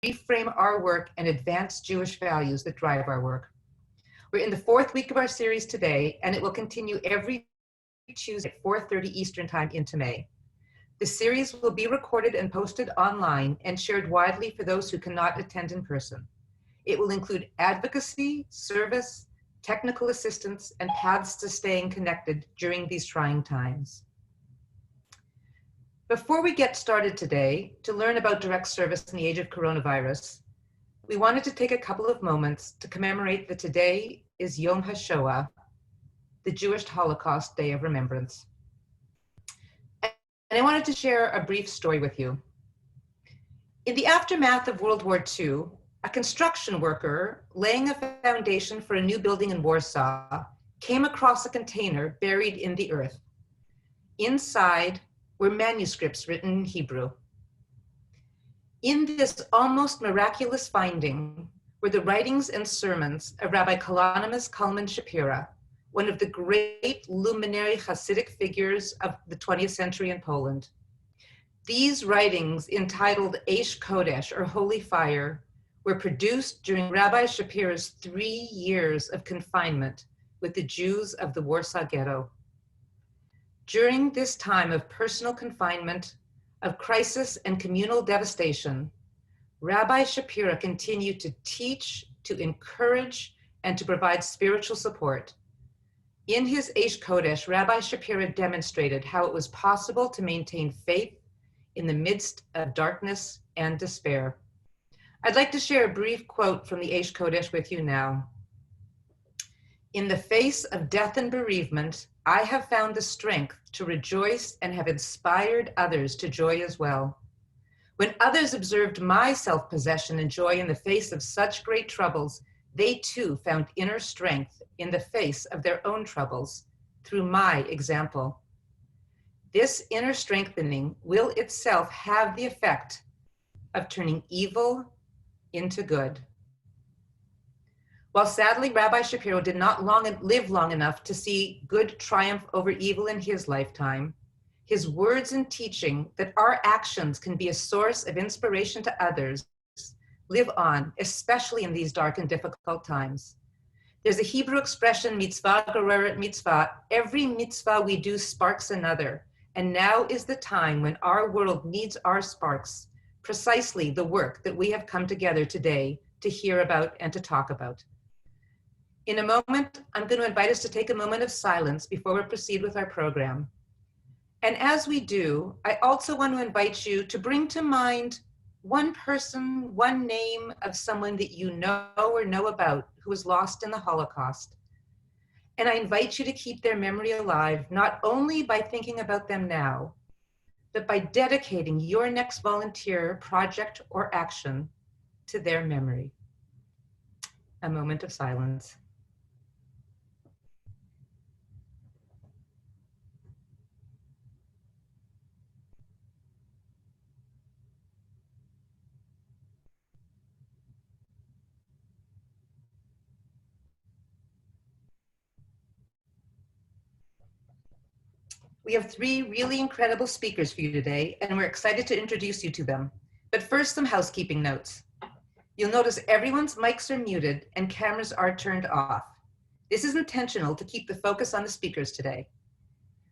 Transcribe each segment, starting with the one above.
reframe our work and advance Jewish values that drive our work. We're in the 4th week of our series today, and it will continue every Tuesday at 4:30 Eastern Time into May. The series will be recorded and posted online and shared widely for those who cannot attend in person. It will include advocacy, service, technical assistance, and paths to staying connected during these trying times. Before we get started today, to learn about direct service in the age of coronavirus, we wanted to take a couple of moments to commemorate that today is Yom HaShoah, the Jewish Holocaust Day of Remembrance. And I wanted to share a brief story with you. In the aftermath of World War II, a construction worker laying a foundation for a new building in Warsaw came across a container buried in the earth. Inside were manuscripts written in Hebrew. In this almost miraculous finding were the writings and sermons of Rabbi Kalonymus Kalman Shapira, one of the great luminary Hasidic figures of the 20th century in Poland. These writings, entitled Eish Kodesh, or Holy Fire, were produced during Rabbi Shapira's 3 years of confinement with the Jews of the Warsaw Ghetto. During this time of personal confinement, of crisis and communal devastation, Rabbi Shapira continued to teach, to encourage, and to provide spiritual support. In his Eish Kodesh, Rabbi Shapira demonstrated how it was possible to maintain faith in the midst of darkness and despair. I'd like to share a brief quote from the Eish Kodesh with you now. In the face of death and bereavement, I have found the strength to rejoice and have inspired others to joy as well. When others observed my self-possession and joy in the face of such great troubles, they too found inner strength in the face of their own troubles through my example. This inner strengthening will itself have the effect of turning evil into good. While sadly, Rabbi Shapiro did not live long enough to see good triumph over evil in his lifetime, his words and teaching that our actions can be a source of inspiration to others live on, especially in these dark and difficult times. There's a Hebrew expression, mitzvah goreret mitzvah. Every mitzvah we do sparks another. And now is the time when our world needs our sparks, precisely the work that we have come together today to hear about and to talk about. In a moment, I'm going to invite us to take a moment of silence before we proceed with our program. And as we do, I also want to invite you to bring to mind one person, one name of someone that you know or know about who was lost in the Holocaust. And I invite you to keep their memory alive, not only by thinking about them now, but by dedicating your next volunteer project or action to their memory. A moment of silence. We have 3 really incredible speakers for you today, and we're excited to introduce you to them. But first, some housekeeping notes. You'll notice everyone's mics are muted and cameras are turned off. This is intentional to keep the focus on the speakers today.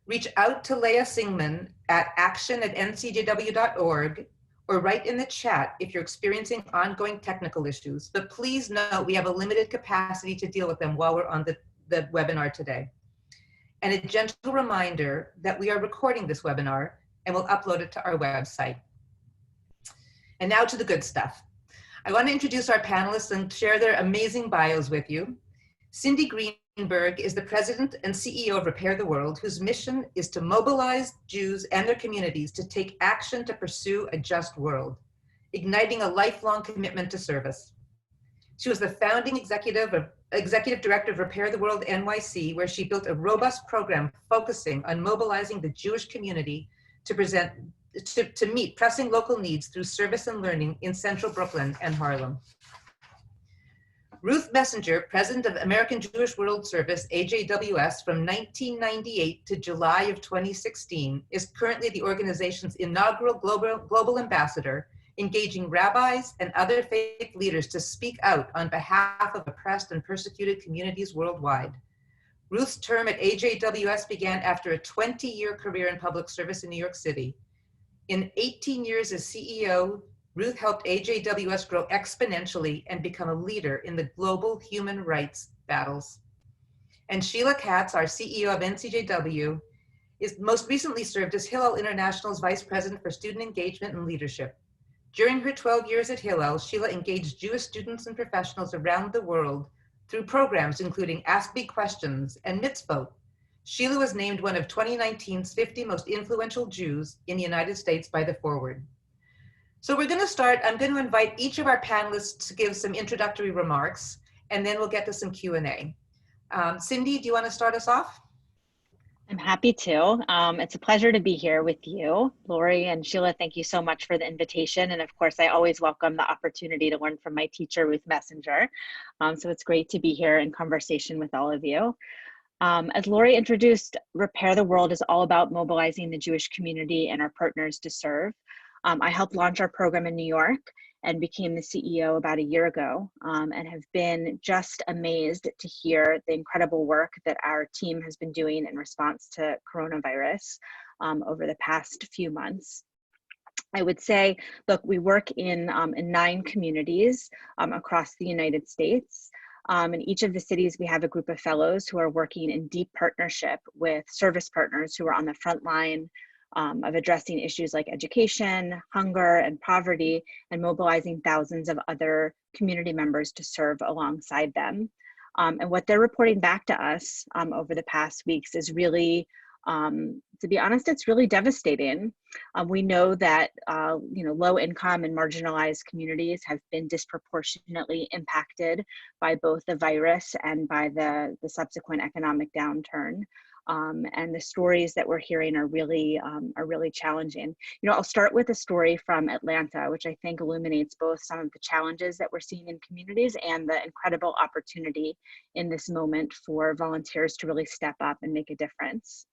Reach out to Leah Singman at action@ncjw.org or write in the chat if you're experiencing ongoing technical issues. But please note we have a limited capacity to deal with them while we're on the webinar today. And a gentle reminder that we are recording this webinar and we'll upload it to our website. And now to the good stuff. I want to introduce our panelists and share their amazing bios with you. Cindy Greenberg is the president and CEO of Repair the World, whose mission is to mobilize Jews and their communities to take action to pursue a just world, igniting a lifelong commitment to service. She was the founding executive director of Repair the World NYC, where she built a robust program focusing on mobilizing the Jewish community to meet pressing local needs through service and learning in central Brooklyn and Harlem. Ruth Messenger, president of American Jewish World Service, AJWS, from 1998 to July of 2016, is currently the organization's inaugural global ambassador engaging rabbis and other faith leaders to speak out on behalf of oppressed and persecuted communities worldwide. Ruth's term at AJWS began after a 20-year career in public service in New York City. In 18 years as CEO, Ruth helped AJWS grow exponentially and become a leader in the global human rights battles. And Sheila Katz, our CEO of NCJW, is most recently served as Hillel International's Vice President for Student Engagement and Leadership. During her 12 years at Hillel, Sheila engaged Jewish students and professionals around the world through programs including Ask Big Questions and Mitzvot. Sheila was named one of 2019's 50 most influential Jews in the United States by The Forward. So we're going to start. I'm going to invite each of our panelists to give some introductory remarks, and then we'll get to some Q&A. Cindy, do you want to start us off? I'm happy to. It's a pleasure to be here with you. Lori and Sheila, thank you so much for the invitation. And of course, I always welcome the opportunity to learn from my teacher, Ruth Messinger. So it's great to be here in conversation with all of you. As Lori introduced, Repair the World is all about mobilizing the Jewish community and our partners to serve. I helped launch our program in New York and became the CEO about a year ago, and have been just amazed to hear the incredible work that our team has been doing in response to coronavirus over the past few months. I would say, look, we work in 9 communities across the United States. In each of the cities, we have a group of fellows who are working in deep partnership with service partners who are on the front line of addressing issues like education, hunger, and poverty, and mobilizing thousands of other community members to serve alongside them. And what they're reporting back to us over the past weeks is really, to be honest, it's really devastating. We know that low income and marginalized communities have been disproportionately impacted by both the virus and by the subsequent economic downturn. And the stories that we're hearing are really challenging. I'll start with a story from Atlanta, which I think illuminates both some of the challenges that we're seeing in communities and the incredible opportunity in this moment for volunteers to really step up and make a difference.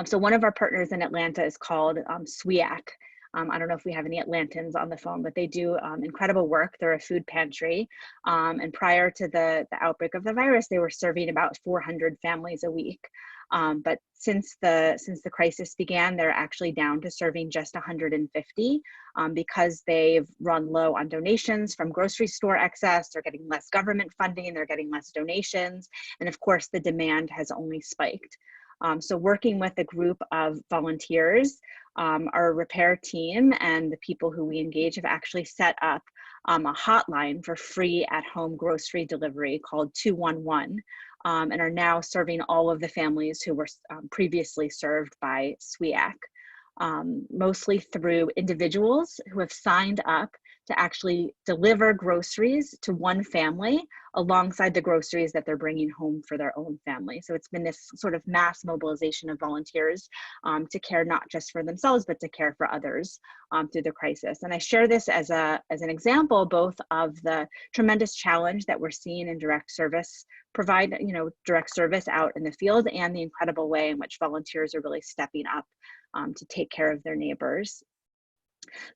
So one of our partners in Atlanta is called SWEAC. I don't know if we have any Atlantans on the phone, but they do incredible work. They're a food pantry. And prior to the outbreak of the virus, they were serving about 400 families a week. But since the crisis began, they're actually down to serving just 150 because they've run low on donations from grocery store excess. They're getting less government funding. They're getting less donations. And of course, the demand has only spiked. So working with a group of volunteers, our repair team and the people who we engage have actually set up a hotline for free at-home grocery delivery called 211, and are now serving all of the families who were previously served by SWEAC, mostly through individuals who have signed up to actually deliver groceries to one family alongside the groceries that they're bringing home for their own family. So it's been this sort of mass mobilization of volunteers to care not just for themselves, but to care for others through the crisis. And I share this as an example, both of the tremendous challenge that we're seeing in direct service out in the field, and the incredible way in which volunteers are really stepping up to take care of their neighbors.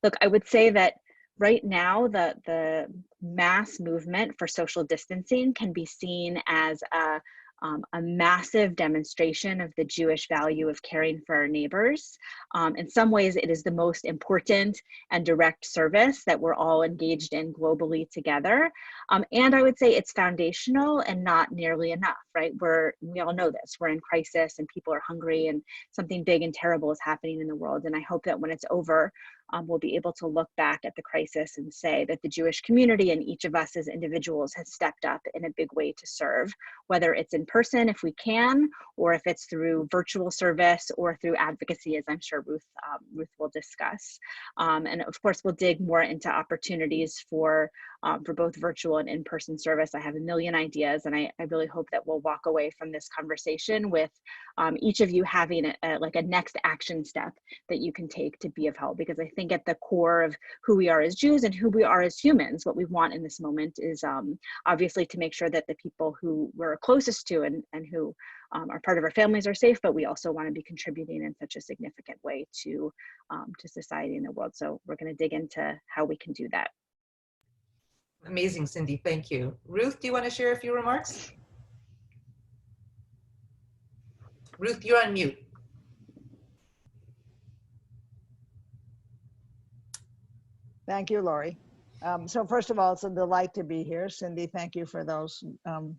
Look, I would say that right now, the mass movement for social distancing can be seen as a massive demonstration of the Jewish value of caring for our neighbors. In some ways, it is the most important and direct service that we're all engaged in globally together. And I would say it's foundational and not nearly enough, right? We all know this. We're in crisis and people are hungry and something big and terrible is happening in the world. And I hope that when it's over, we'll be able to look back at the crisis and say that the Jewish community and each of us as individuals has stepped up in a big way to serve, whether it's in person if we can, or if it's through virtual service or through advocacy, as I'm sure Ruth will discuss. And of course, we'll dig more into opportunities for both virtual and in-person service. I have a million ideas, and I really hope that we'll walk away from this conversation with each of you having a next action step that you can take to be of help, because I think think at the core of who we are as Jews and who we are as humans. What we want in this moment is obviously to make sure that the people who we're closest to and who are part of our families are safe, but we also want to be contributing in such a significant way to society and the world. So we're going to dig into how we can do that. Amazing, Cindy, thank you. Ruth, do you want to share a few remarks? Ruth, you're on mute. Thank you, Lori. So first of all, it's a delight to be here. Cindy, thank you for those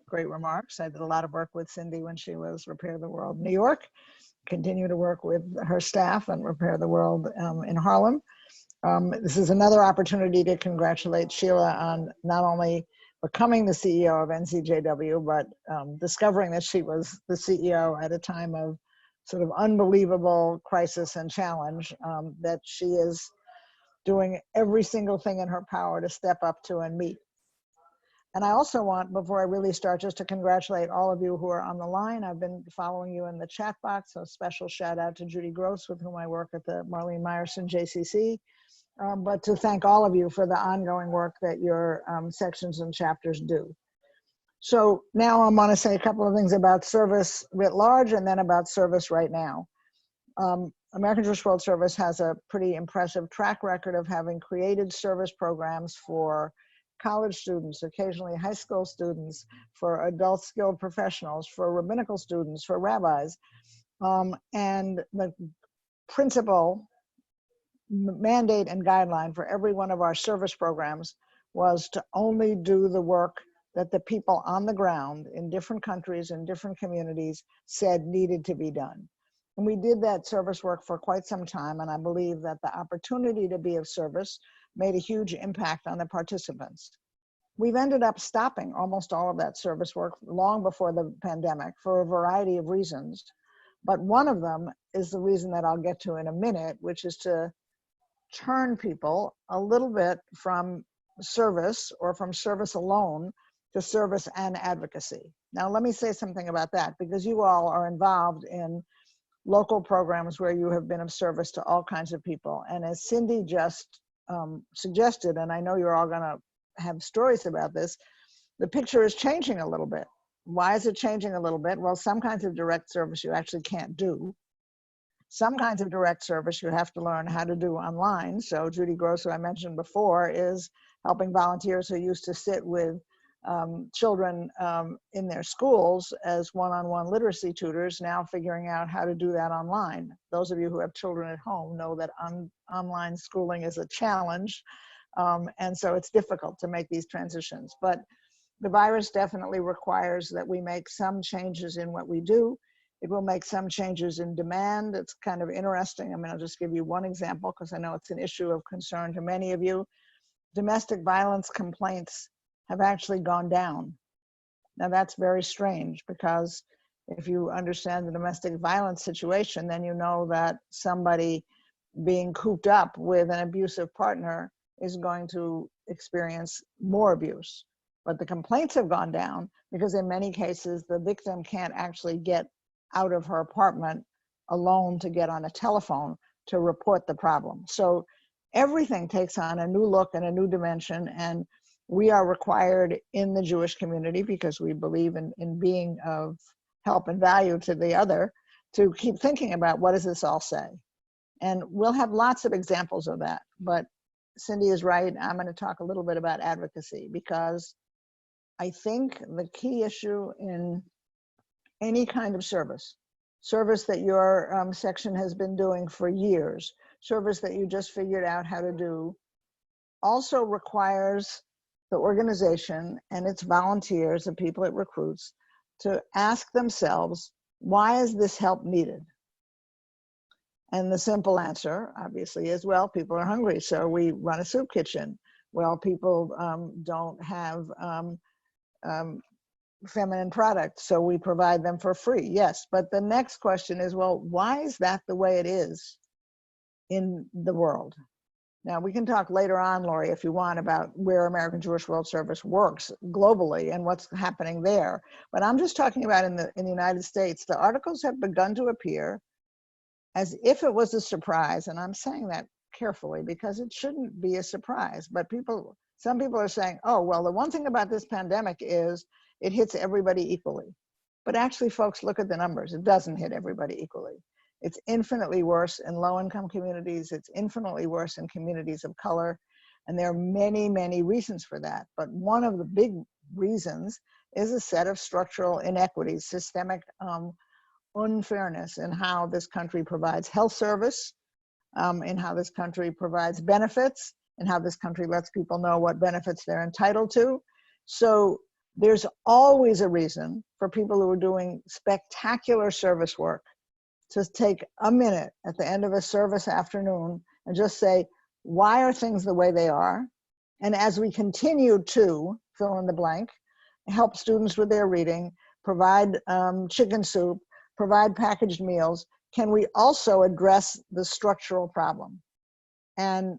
great remarks. I did a lot of work with Cindy when she was Repair the World New York. Continue to work with her staff and Repair the World in Harlem. This is another opportunity to congratulate Sheila on not only becoming the CEO of NCJW, but discovering that she was the CEO at a time of sort of unbelievable crisis and challenge, that she is doing every single thing in her power to step up to and meet. And I also want, before I really start, just to congratulate all of you who are on the line. I've been following you in the chat box, so a special shout out to Judy Gross, with whom I work at the Marlene Meyerson JCC, but to thank all of you for the ongoing work that your sections and chapters do. So now I'm going to say a couple of things about service writ large and then about service right now. American Jewish World Service has a pretty impressive track record of having created service programs for college students, occasionally high school students, for adult skilled professionals, for rabbinical students, for rabbis. And the principal mandate and guideline for every one of our service programs was to only do the work that the people on the ground in different countries and different communities said needed to be done. And we did that service work for quite some time, and I believe that the opportunity to be of service made a huge impact on the participants. We've ended up stopping almost all of that service work long before the pandemic for a variety of reasons. But one of them is the reason that I'll get to in a minute, which is to turn people a little bit from service or from service alone to service and advocacy. Now, let me say something about that, because you all are involved in local programs where you have been of service to all kinds of people. And as Cindy just suggested, and I know you're all gonna have stories about this, the picture is changing a little bit. Why is it changing a little bit? Well, some kinds of direct service you actually can't do. Some kinds of direct service you have to learn how to do online. So Judy Gross, who I mentioned before, is helping volunteers who used to sit with children in their schools as one-on-one literacy tutors, now figuring out how to do that online. Those of you who have children at home know that online schooling is a challenge, and so it's difficult to make these transitions. But the virus definitely requires that we make some changes in what we do. It will make some changes in demand. It's kind of interesting. I mean, I'll just give you one example because I know it's an issue of concern to many of you. Domestic violence complaints have actually gone down. Now that's very strange, because if you understand the domestic violence situation, then you know that somebody being cooped up with an abusive partner is going to experience more abuse. But the complaints have gone down because in many cases, the victim can't actually get out of her apartment alone to get on a telephone to report the problem. So everything takes on a new look and a new dimension, and we are required in the Jewish community, because we believe in being of help and value to the other, to keep thinking about what does this all say. And we'll have lots of examples of that, but Cindy is right. I'm going to talk a little bit about advocacy, because I think the key issue in any kind of service that your section has been doing for years, service that you just figured out how to do, also requires the organization and its volunteers, the people it recruits, to ask themselves, why is this help needed? And the simple answer, obviously, is, well, people are hungry, so we run a soup kitchen. Well, people don't have feminine products, so we provide them for free. Yes, but the next question is, well, why is that the way it is in the world? Now, we can talk later on, Lori, if you want, about where American Jewish World Service works globally and what's happening there. But I'm just talking about in the United States. The articles have begun to appear as if it was a surprise, and I'm saying that carefully because it shouldn't be a surprise. But some people are saying, oh, well, the one thing about this pandemic is it hits everybody equally. But actually, folks, look at the numbers. It doesn't hit everybody equally. It's infinitely worse in low-income communities. It's infinitely worse in communities of color. And there are many, many reasons for that. But one of the big reasons is a set of structural inequities, systemic unfairness in how this country provides health service, in how this country provides benefits, and how this country lets people know what benefits they're entitled to. So there's always a reason for people who are doing spectacular service work to take a minute at the end of a service afternoon and just say, why are things the way they are? And as we continue to fill in the blank, help students with their reading, provide chicken soup, provide packaged meals, can we also address the structural problem? And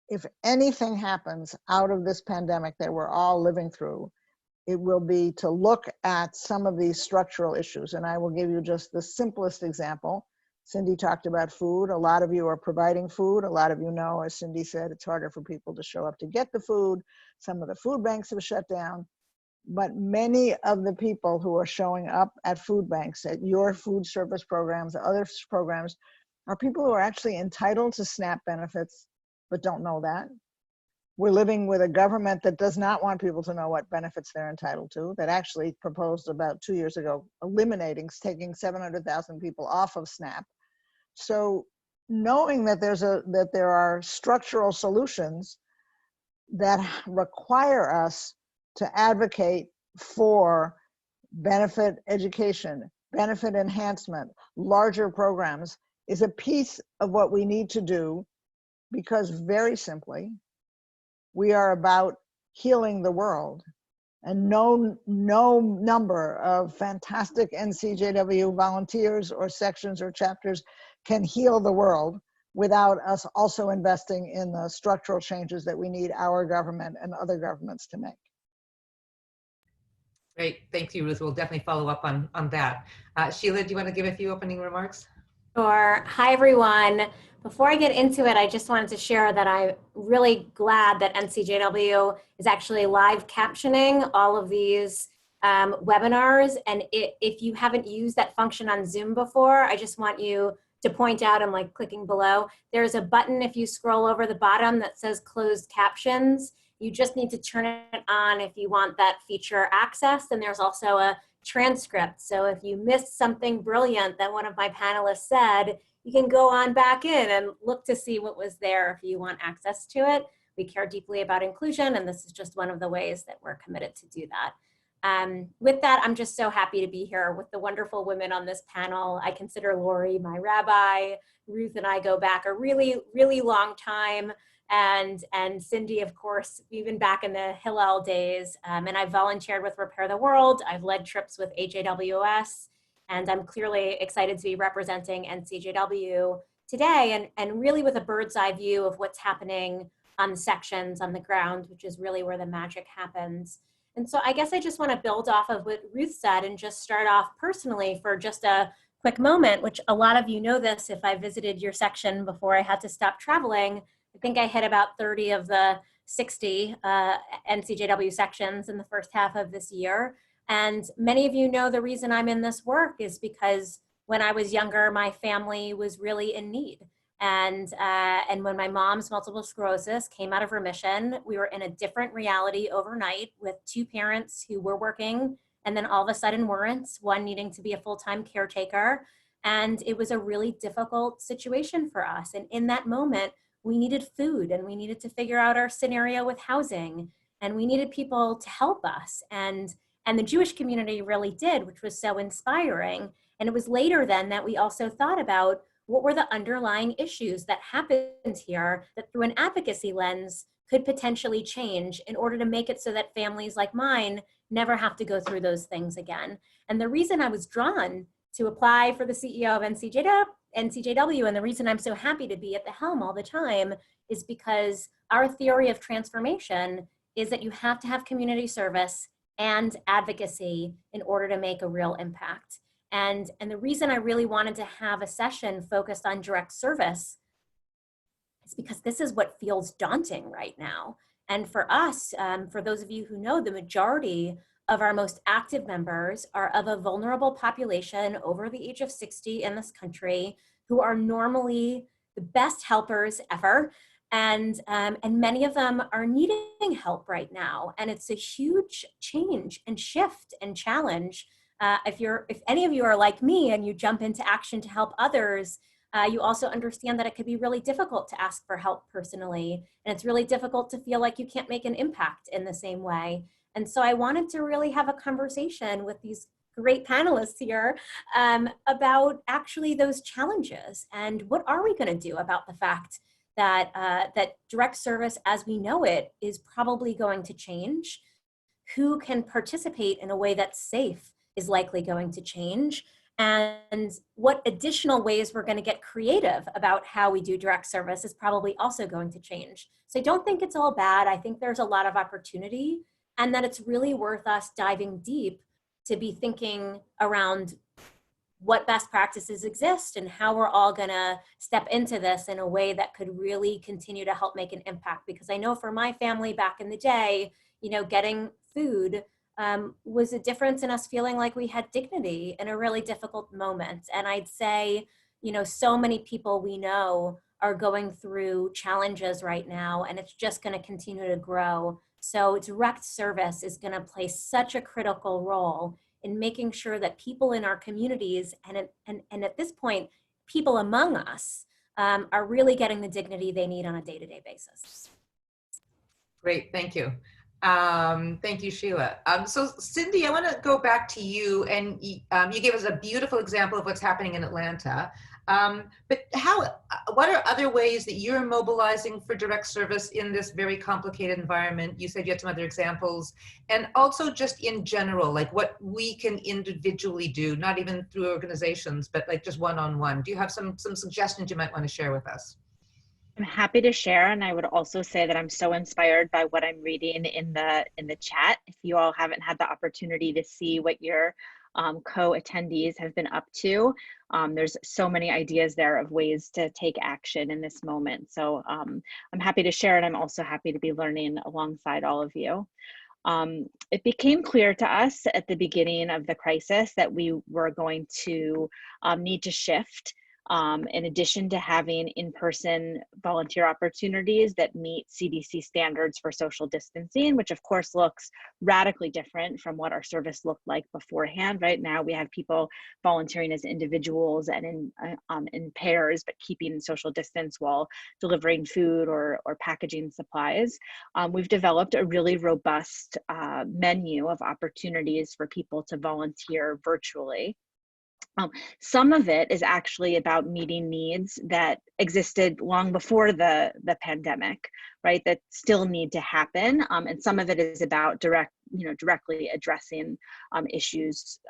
if anything happens out of this pandemic that we're all living through, it will be to look at some of these structural issues. And I will give you just the simplest example. Cindy talked about food. A lot of you are providing food. A lot of you know, as Cindy said, it's harder for people to show up to get the food. Some of the food banks have shut down. But many of the people who are showing up at food banks, at your food service programs, other programs, are people who are actually entitled to SNAP benefits, but don't know that. We're living with a government that does not want people to know what benefits they're entitled to, that actually proposed about 2 years ago, taking 700,000 people off of SNAP. So knowing that there are structural solutions that require us to advocate for benefit education, benefit enhancement, larger programs is a piece of what we need to do, because very simply, we are about healing the world. And no number of fantastic NCJW volunteers or sections or chapters can heal the world without us also investing in the structural changes that we need our government and other governments to make. Great, thank you, Ruth. We'll definitely follow up on that. Sheila, do you want to give a few opening remarks? Sure. Hi, everyone. Before I get into it, I just wanted to share that I'm really glad that NCJW is actually live captioning all of these webinars. And if you haven't used that function on Zoom before, I just want you to point out, I'm like clicking below, there's a button if you scroll over the bottom that says closed captions. You just need to turn it on if you want that feature accessed. And there's also a transcript. So if you missed something brilliant that one of my panelists said, you can go on back in and look to see what was there if you want access to it. We care deeply about inclusion, and this is just one of the ways that we're committed to do that. With that, I'm just so happy to be here with the wonderful women on this panel. I consider Lori my rabbi. Ruth and I go back a really, really long time. And Cindy, of course, even back in the Hillel days. And I volunteered with Repair the World. I've led trips with HAWS. And I'm clearly excited to be representing NCJW today and really with a bird's eye view of what's happening on the sections on the ground, which is really where the magic happens. And so I guess I just want to build off of what Ruth said and just start off personally for just a quick moment, which a lot of you know this if I visited your section before I had to stop traveling. I think I hit about 30 of the 60 NCJW sections in the first half of this year. And many of you know the reason I'm in this work is because when I was younger, my family was really in need. And when my mom's multiple sclerosis came out of remission, we were in a different reality overnight with two parents who were working and then all of a sudden weren't, one needing to be a full-time caretaker. And it was a really difficult situation for us. And in that moment, we needed food and we needed to figure out our scenario with housing and we needed people to help us. And the Jewish community really did, which was so inspiring. And it was later then that we also thought about what were the underlying issues that happened here that through an advocacy lens could potentially change in order to make it so that families like mine never have to go through those things again. And the reason I was drawn to apply for the CEO of NCJW, and the reason I'm so happy to be at the helm all the time is because our theory of transformation is that you have to have community service and advocacy in order to make a real impact. And the reason I really wanted to have a session focused on direct service is because this is what feels daunting right now. And for us, for those of you who know, the majority of our most active members are of a vulnerable population over the age of 60 in this country who are normally the best helpers ever. And many of them are needing help right now. And it's a huge change and shift and challenge. If any of you are like me and you jump into action to help others, you also understand that it could be really difficult to ask for help personally. And it's really difficult to feel like you can't make an impact in the same way. And so I wanted to really have a conversation with these great panelists here about actually those challenges and what are we going to do about the fact that that direct service as we know it is probably going to change. Who can participate in a way that's safe is likely going to change, and what additional ways we're going to get creative about how we do direct service is probably also going to change. So I don't think it's all bad. I think there's a lot of opportunity, and that it's really worth us diving deep to be thinking around what best practices exist and how we're all going to step into this in a way that could really continue to help make an impact. Because I know for my family back in the day, you know, getting food was a difference in us feeling like we had dignity in a really difficult moment. And I'd say, you know, so many people we know are going through challenges right now, and it's just going to continue to grow. So direct service is going to play such a critical role in making sure that people in our communities and at this point, people among us are really getting the dignity they need on a day-to-day basis. Great, thank you. Thank you, Sheila. So Cindy, I want to go back to you, and you gave us a beautiful example of what's happening in Atlanta. But what are other ways that you're mobilizing for direct service in this very complicated environment? You said you had some other examples, and also just in general, like what we can individually do, not even through organizations, but like just one-on-one. Do you have some suggestions you might want to share with us? I'm happy to share, and I would also say that I'm so inspired by what I'm reading in the chat. If you all haven't had the opportunity to see what your co-attendees have been up to, there's so many ideas there of ways to take action in this moment. So I'm happy to share, and I'm also happy to be learning alongside all of you. It became clear to us at the beginning of the crisis that we were going to need to shift. In addition to having in-person volunteer opportunities that meet CDC standards for social distancing, which of course looks radically different from what our service looked like beforehand. Right now we have people volunteering as individuals and in pairs, but keeping social distance while delivering food or packaging supplies. We've developed a really robust menu of opportunities for people to volunteer virtually. Some of it is actually about meeting needs that existed long before the pandemic, right? That still need to happen, and some of it is about directly addressing issues,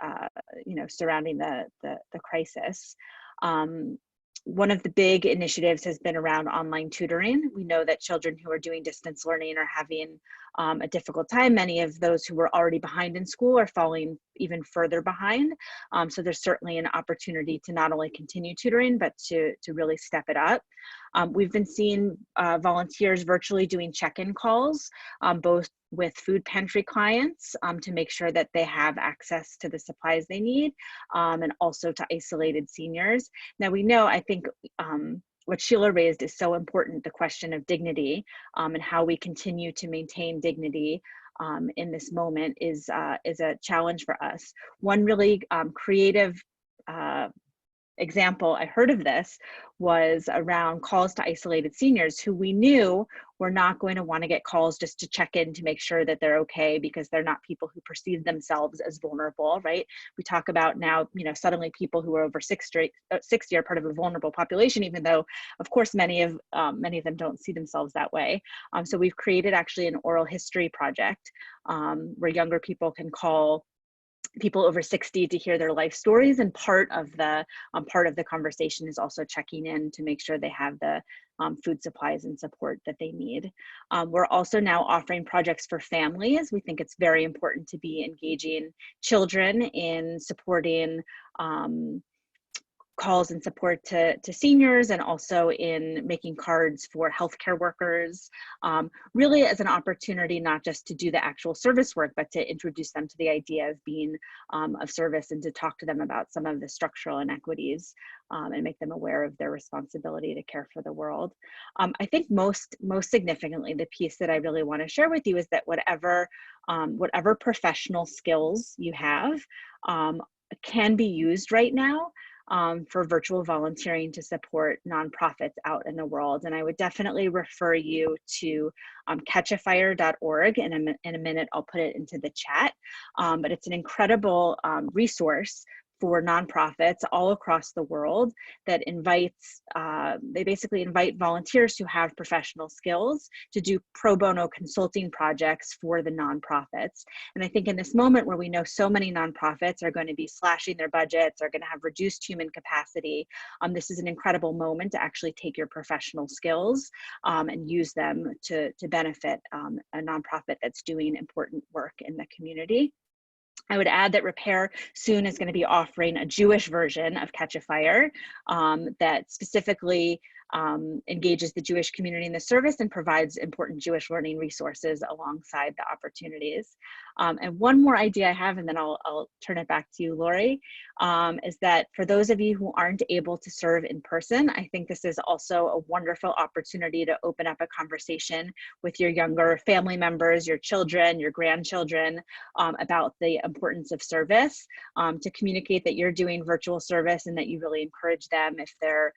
surrounding the crisis. One of the big initiatives has been around online tutoring. We know that children who are doing distance learning are having a difficult time. Many of those who were already behind in school are falling even further behind. So there's certainly an opportunity to not only continue tutoring, but to really step it up. We've been seeing volunteers virtually doing check-in calls, both with food pantry clients to make sure that they have access to the supplies they need, and also to isolated seniors. Now we know, I think, what Sheila raised is so important, the question of dignity and how we continue to maintain dignity in this moment is a challenge for us. One really creative example I heard of this was around calls to isolated seniors who we knew were not going to want to get calls just to check in to make sure that they're okay, because they're not people who perceive themselves as vulnerable, right? We talk about now, suddenly people who are over 60 are part of a vulnerable population, even though, of course, many of them don't see themselves that way. So we've created actually an oral history project where younger people can call people over 60 to hear their life stories, and part of the conversation is also checking in to make sure they have the food supplies and support that they need. We're also now offering projects for families. We think it's very important to be engaging children in supporting calls and support to seniors, and also in making cards for healthcare workers, really as an opportunity not just to do the actual service work, but to introduce them to the idea of being of service, and to talk to them about some of the structural inequities, and make them aware of their responsibility to care for the world. I think most significantly, the piece that I really want to share with you is that whatever professional skills you have can be used right now for virtual volunteering to support nonprofits out in the world. And I would definitely refer you to catchafire.org. And in a minute, I'll put it into the chat. But it's an incredible resource for nonprofits all across the world that invites, they basically invite volunteers who have professional skills to do pro bono consulting projects for the nonprofits. And I think in this moment where we know so many nonprofits are going to be slashing their budgets, are going to have reduced human capacity, this is an incredible moment to actually take your professional skills and use them to benefit a nonprofit that's doing important work in the community. I would add that Repair soon is going to be offering a Jewish version of Catch a Fire that specifically engages the Jewish community in the service and provides important Jewish learning resources alongside the opportunities. And one more idea I have, and then I'll turn it back to you, Lori, is that for those of you who aren't able to serve in person, I think this is also a wonderful opportunity to open up a conversation with your younger family members, your children, your grandchildren, about the importance of service, to communicate that you're doing virtual service and that you really encourage them if they're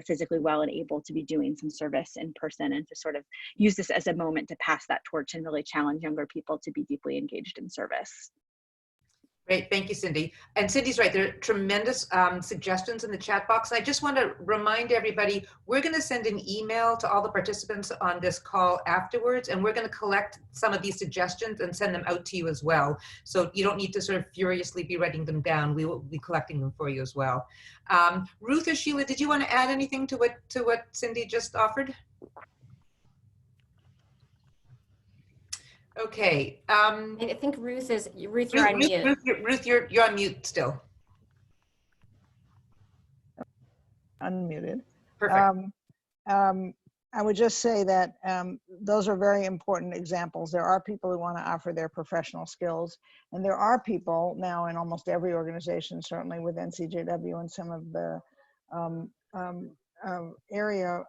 physically well and able to be doing some service in person, and to sort of use this as a moment to pass that torch and really challenge younger people to be deeply engaged in service. Great, thank you, Cindy. And Cindy's right, there are tremendous suggestions in the chat box. I just want to remind everybody, we're going to send an email to all the participants on this call afterwards, and we're going to collect some of these suggestions and send them out to you as well. So you don't need to sort of furiously be writing them down. We will be collecting them for you as well. Ruth or Sheila, did you want to add anything to what Cindy just offered? Okay. I think Ruth, you're on mute. Ruth, you're on mute still. Unmuted. Perfect. I would just say that those are very important examples. There are people who want to offer their professional skills, and there are people now in almost every organization, certainly with NCJW and some of the area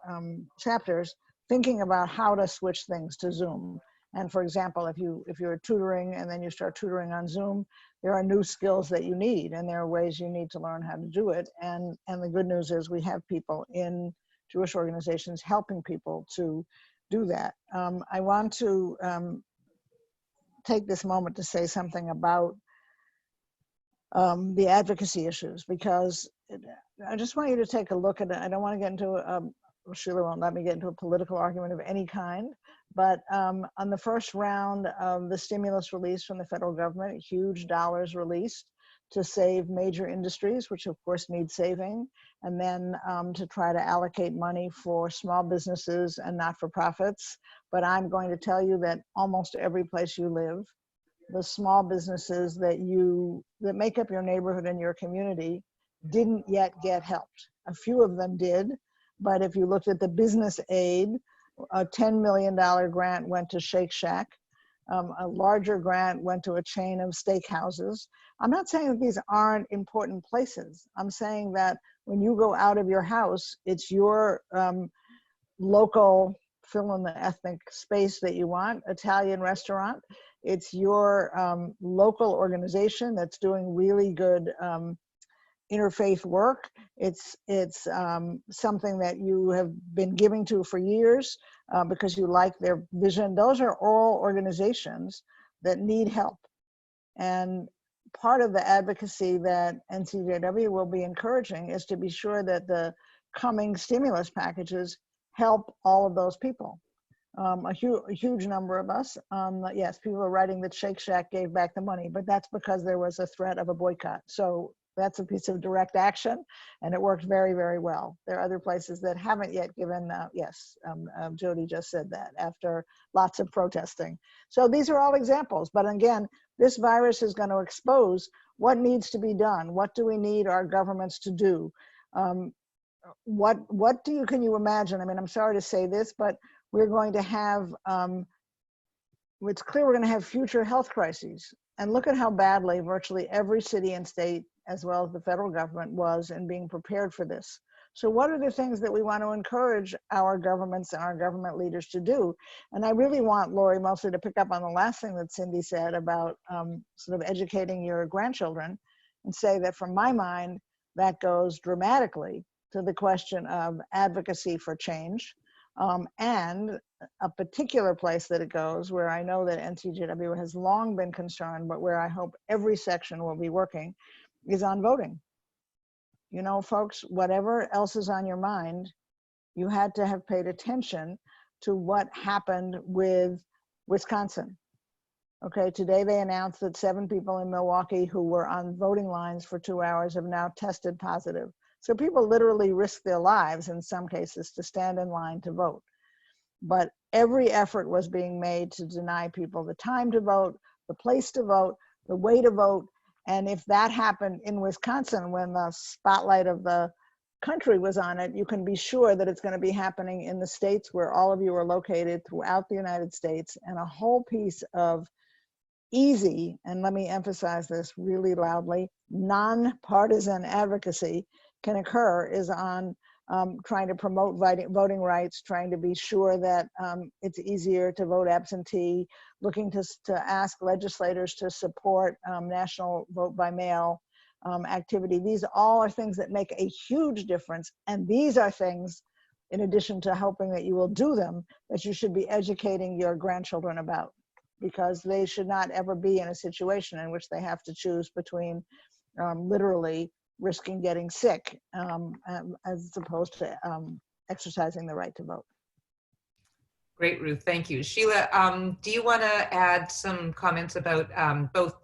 chapters, thinking about how to switch things to Zoom. And for example, if you're tutoring and then you start tutoring on Zoom, there are new skills that you need, and there are ways you need to learn how to do it. And the good news is we have people in Jewish organizations helping people to do that. I want to take this moment to say something about the advocacy issues, because I just want you to take a look at it. I don't want to get into Sheila won't let me get into a political argument of any kind, but on the first round of the stimulus release from the federal government, huge dollars released to save major industries, which of course need saving, and then to try to allocate money for small businesses and not-for-profits. But I'm going to tell you that almost every place you live, the small businesses that make up your neighborhood and your community didn't yet get helped. A few of them did. But if you looked at the business aid, a $10 million grant went to Shake Shack. A larger grant went to a chain of steakhouses. I'm not saying that these aren't important places. I'm saying that when you go out of your house, it's your local, fill in the ethnic space that you want, Italian restaurant. It's your local organization that's doing really good interfaith work. It's something that you have been giving to for years because you like their vision. Those are all organizations that need help. And part of the advocacy that NCJW will be encouraging is to be sure that the coming stimulus packages help all of those people. A huge number of us, yes, people are writing that Shake Shack gave back the money, but that's because there was a threat of a boycott. So that's a piece of direct action, and it worked very, very well. There are other places that haven't yet given, yes, Jody just said that, after lots of protesting. So these are all examples, but again, this virus is going to expose what needs to be done. What do we need our governments to do? What can you imagine? I mean, I'm sorry to say this, but we're going to have, it's clear we're going to have future health crises. And look at how badly virtually every city and state, as well as the federal government, was in being prepared for this. So what are the things that we want to encourage our governments and our government leaders to do? And I really want Lori mostly to pick up on the last thing that Cindy said about sort of educating your grandchildren, and say that from my mind, that goes dramatically to the question of advocacy for change, and a particular place that it goes where I know that NCJW has long been concerned, but where I hope every section will be working, is on voting. You know, folks, whatever else is on your mind, you had to have paid attention to what happened with Wisconsin. Okay, today they announced that 7 people in Milwaukee who were on voting lines for 2 hours have now tested positive. So people literally risk their lives in some cases to stand in line to vote. But every effort was being made to deny people the time to vote, the place to vote, the way to vote. And if that happened in Wisconsin when the spotlight of the country was on it, you can be sure that it's going to be happening in the states where all of you are located throughout the United States. And a whole piece of easy, and let me emphasize this really loudly, nonpartisan advocacy can occur is on trying to promote voting rights, trying to be sure that it's easier to vote absentee, looking to ask legislators to support national vote by mail activity. These all are things that make a huge difference. And these are things, in addition to hoping that you will do them, that you should be educating your grandchildren about, because they should not ever be in a situation in which they have to choose between literally risking getting sick as opposed to exercising the right to vote. Great, Ruth, thank you. Sheila, do you want to add some comments about both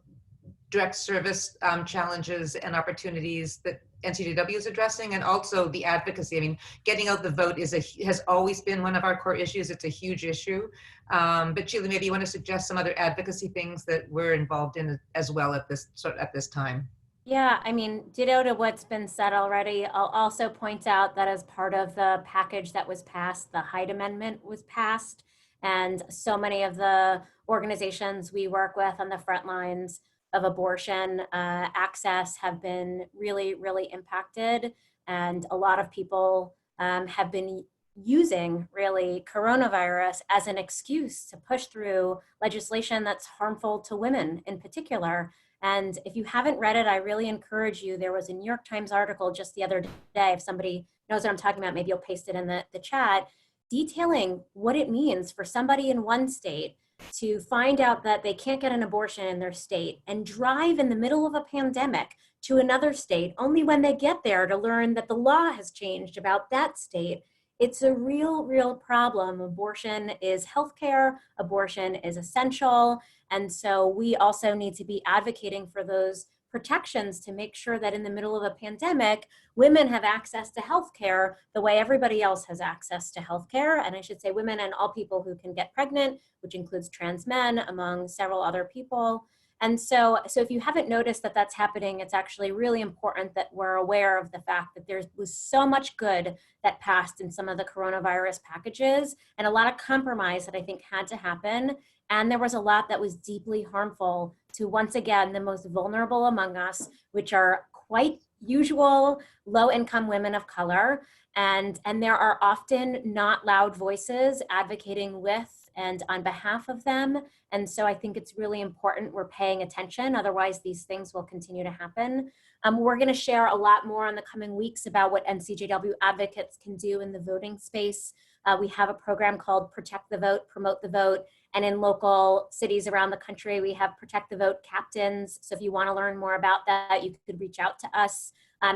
direct service challenges and opportunities that NCJW is addressing, and also the advocacy? I mean, getting out the vote has always been one of our core issues. It's a huge issue. But Sheila, maybe you want to suggest some other advocacy things that we're involved in as well at this time. Yeah, I mean, ditto to what's been said already. I'll also point out that as part of the package that was passed, the Hyde Amendment was passed, and so many of the organizations we work with on the front lines of abortion access have been really, really impacted. And a lot of people have been using really coronavirus as an excuse to push through legislation that's harmful to women in particular. And if you haven't read it, I really encourage you. There was a New York Times article just the other day. If somebody knows what I'm talking about, maybe you'll paste it in the chat, detailing what it means for somebody in one state to find out that they can't get an abortion in their state and drive in the middle of a pandemic to another state only when they get there to learn that the law has changed about that state. It's a real, real problem. Abortion is healthcare. Abortion is essential. And so we also need to be advocating for those protections to make sure that in the middle of a pandemic, women have access to healthcare the way everybody else has access to healthcare. And I should say women and all people who can get pregnant, which includes trans men, among several other people. And so if you haven't noticed that that's happening, it's actually really important that we're aware of the fact that there was so much good that passed in some of the coronavirus packages and a lot of compromise that I think had to happen. And there was a lot that was deeply harmful to, once again, the most vulnerable among us, which are quite usual low-income women of color. And there are often not loud voices advocating with and on behalf of them. And so I think it's really important we're paying attention. Otherwise, these things will continue to happen. We're going to share a lot more in the coming weeks about what NCJW advocates can do in the voting space. We have a program called Protect the Vote, Promote the Vote. And in local cities around the country, we have Protect the Vote captains. So if you want to learn more about that, you could reach out to us.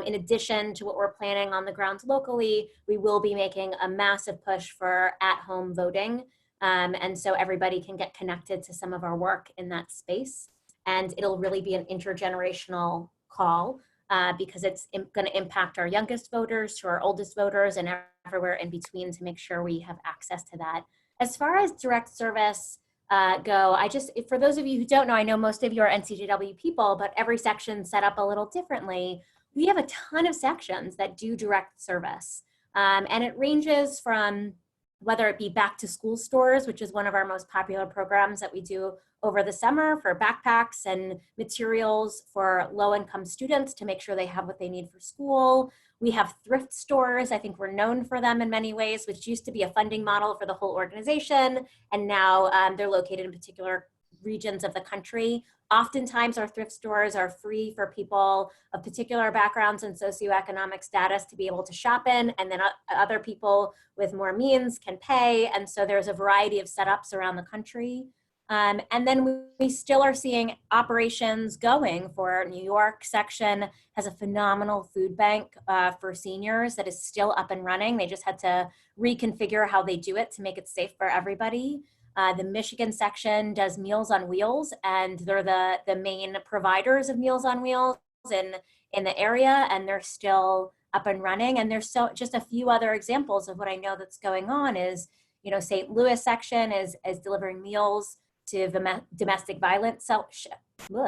In addition to what we're planning on the ground locally, we will be making a massive push for at-home voting. And so everybody can get connected to some of our work in that space. And it'll really be an intergenerational call because it's going to impact our youngest voters to our oldest voters and everywhere in between to make sure we have access to that. As far as direct service go, for those of you who don't know, I know most of you are NCJW people, but every section set up a little differently. we have a ton of sections that do direct service. And it ranges from whether it be back to school stores, which is one of our most popular programs that we do over the summer for backpacks and materials for low-income students to make sure they have what they need for school. We have thrift stores. I think we're known for them in many ways, which used to be a funding model for the whole organization. And now they're located in particular regions of the country. Oftentimes our thrift stores are free for people of particular backgrounds and socioeconomic status to be able to shop in, and then other people with more means can pay. And so there's a variety of setups around the country. And then we still are seeing operations going for New York section has a phenomenal food bank for seniors that is still up and running. They just had to reconfigure how they do it to make it safe for everybody. The Michigan section does Meals on Wheels, and they're the main providers of Meals on Wheels in the area, and they're still up and running. And there's just a few other examples of what I know that's going on is, St. Louis section is delivering meals to the domestic violence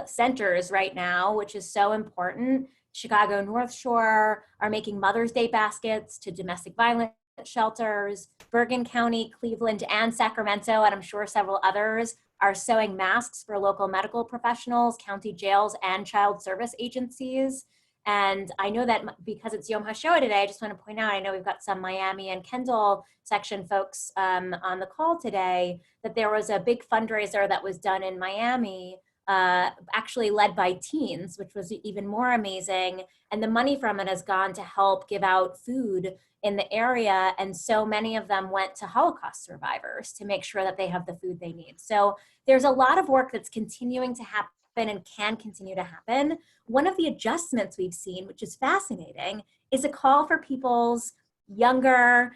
centers right now, which is so important. Chicago North Shore are making Mother's Day baskets to domestic violence shelters. Bergen County, Cleveland, and Sacramento, and I'm sure several others, are sewing masks for local medical professionals, county jails, and child service agencies. And I know that because it's Yom HaShoah today, I just want to point out, I know we've got some Miami and Kendall section folks on the call today, that there was a big fundraiser that was done in Miami, actually led by teens, which was even more amazing. And the money from it has gone to help give out food in the area. And so many of them went to Holocaust survivors to make sure that they have the food they need. So there's a lot of work that's continuing to happen and can continue to happen. One of the adjustments we've seen, which is fascinating, is a call for people's younger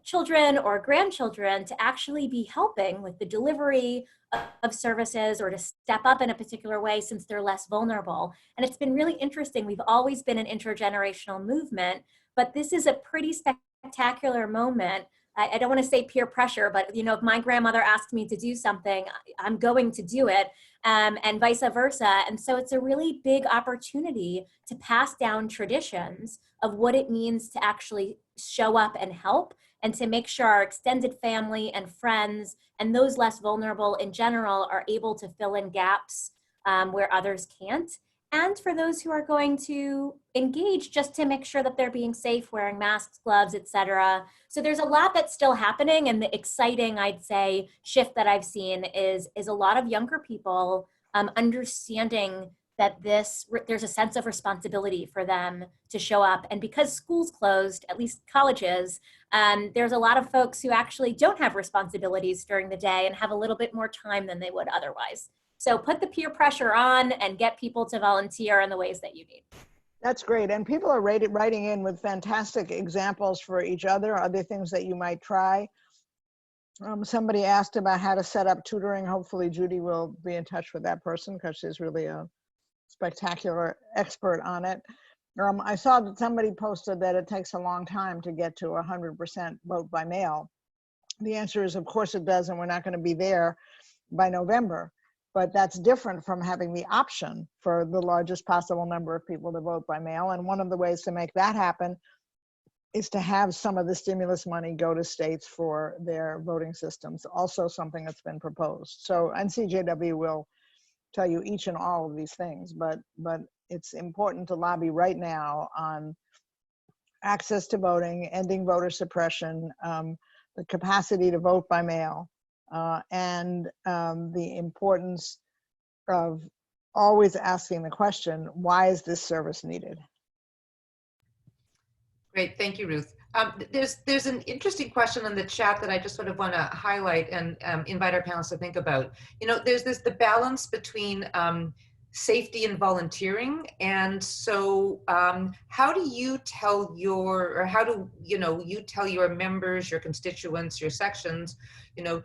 children or grandchildren to actually be helping with the delivery of services or to step up in a particular way since they're less vulnerable. And it's been really interesting. We've always been an intergenerational movement, but this is a pretty spectacular moment. I don't want to say peer pressure, but if my grandmother asked me to do something, I'm going to do it, and vice versa. And so it's a really big opportunity to pass down traditions of what it means to actually show up and help, and to make sure our extended family and friends and those less vulnerable in general are able to fill in gaps where others can't. And for those who are going to engage, just to make sure that they're being safe, wearing masks, gloves, etc. So there's a lot that's still happening, and the exciting, I'd say, shift that I've seen is a lot of younger people understanding that there's a sense of responsibility for them to show up. And because schools closed, at least colleges, there's a lot of folks who actually don't have responsibilities during the day and have a little bit more time than they would otherwise. So put the peer pressure on and get people to volunteer in the ways that you need. That's great. And people are writing in with fantastic examples for each other things that you might try. Somebody asked about how to set up tutoring. Hopefully Judy will be in touch with that person because she's really a spectacular expert on it. I saw that somebody posted that it takes a long time to get to 100% vote by mail. The answer is, of course it does, and we're not going to be there by November. But that's different from having the option for the largest possible number of people to vote by mail. And one of the ways to make that happen is to have some of the stimulus money go to states for their voting systems, also something that's been proposed. So NCJW will tell you each and all of these things, but it's important to lobby right now on access to voting, ending voter suppression, the capacity to vote by mail, and the importance of always asking the question, why is this service needed? Great, thank you, Ruth. There's an interesting question in the chat that I just sort of want to highlight and invite our panelists to think about. There's the balance between safety and volunteering, and so how do you tell your members, your constituents, your sections,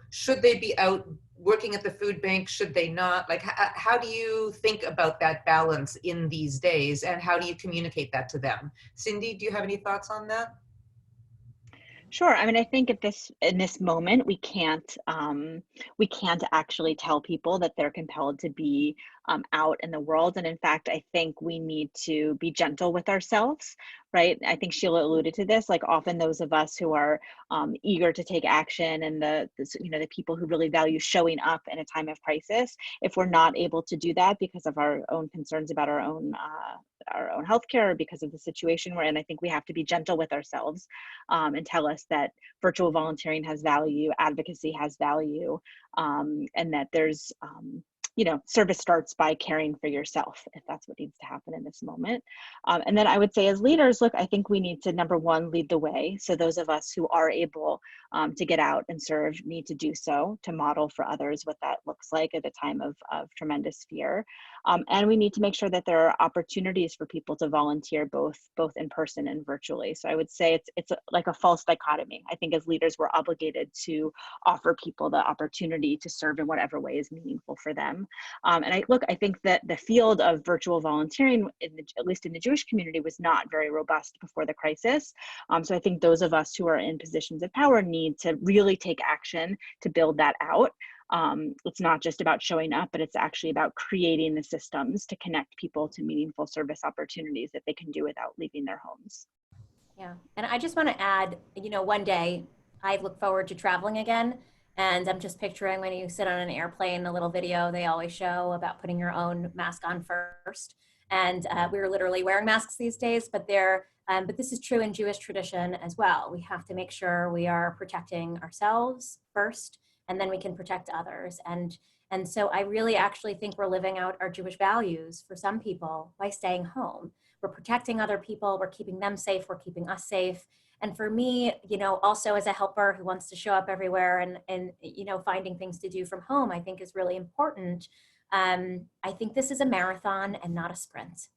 should they be out working at the food bank, should they not? Like, how do you think about that balance in these days, and how do you communicate that to them? Cindy, do you have any thoughts on that? Sure. I mean, I think in this moment, we can't actually tell people that they're compelled to be out in the world. And in fact, I think we need to be gentle with ourselves, right? I think Sheila alluded to this. Like often, those of us who are eager to take action, and the people who really value showing up in a time of crisis, if we're not able to do that because of our own concerns about our own healthcare, or because of the situation we're in, I think we have to be gentle with ourselves and tell us that virtual volunteering has value, advocacy has value, and that there's, service starts by caring for yourself, if that's what needs to happen in this moment. And then I would say as leaders, look, I think we need to, number one, lead the way. So those of us who are able to get out and serve need to do so, to model for others what that looks like at a time of tremendous fear. And we need to make sure that there are opportunities for people to volunteer both in person and virtually. So I would say it's like a false dichotomy. I think as leaders, we're obligated to offer people the opportunity to serve in whatever way is meaningful for them. And I think that the field of virtual volunteering, at least in the Jewish community, was not very robust before the crisis. So I think those of us who are in positions of power need to really take action to build that out. It's not just about showing up, but it's actually about creating the systems to connect people to meaningful service opportunities that they can do without leaving their homes. Yeah, and I just want to add, one day I look forward to traveling again. And I'm just picturing when you sit on an airplane, a little video they always show about putting your own mask on first. And we're literally wearing masks these days, but this is true in Jewish tradition as well. We have to make sure we are protecting ourselves first, and then we can protect others. And so I really actually think we're living out our Jewish values for some people by staying home. We're protecting other people, we're keeping them safe, we're keeping us safe. And for me, also as a helper who wants to show up everywhere and finding things to do from home, I think is really important. I think this is a marathon and not a sprint.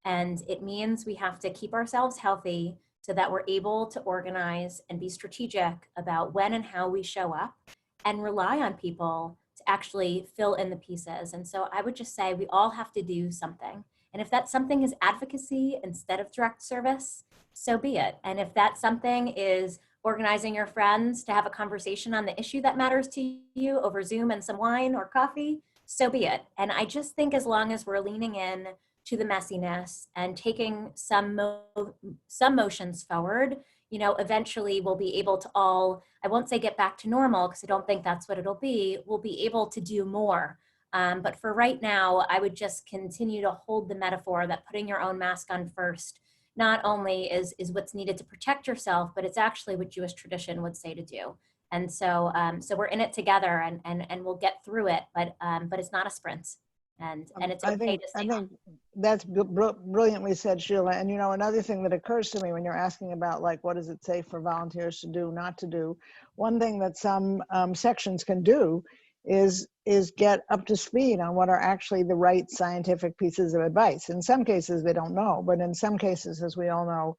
And it means we have to keep ourselves healthy so that we're able to organize and be strategic about when and how we show up and rely on people to actually fill in the pieces. And so I would just say we all have to do something. And if that something is advocacy instead of direct service, so be it. And if that something is organizing your friends to have a conversation on the issue that matters to you over Zoom and some wine or coffee, so be it. And I just think as long as we're leaning in to the messiness and taking some motions forward, eventually we'll be able to all, I won't say get back to normal because I don't think that's what it'll be. We'll be able to do more. But for right now, I would just continue to hold the metaphor that putting your own mask on first not only is what's needed to protect yourself, but it's actually what Jewish tradition would say to do. And so we're in it together, and we'll get through it. But it's not a sprint, and it's okay to stay. I think that's brilliantly said, Sheila. And another thing that occurs to me when you're asking about like what does it say for volunteers to do, not to do, one thing that some sections can do is get up to speed on what are actually the right scientific pieces of advice. In some cases, they don't know, but in some cases, as we all know,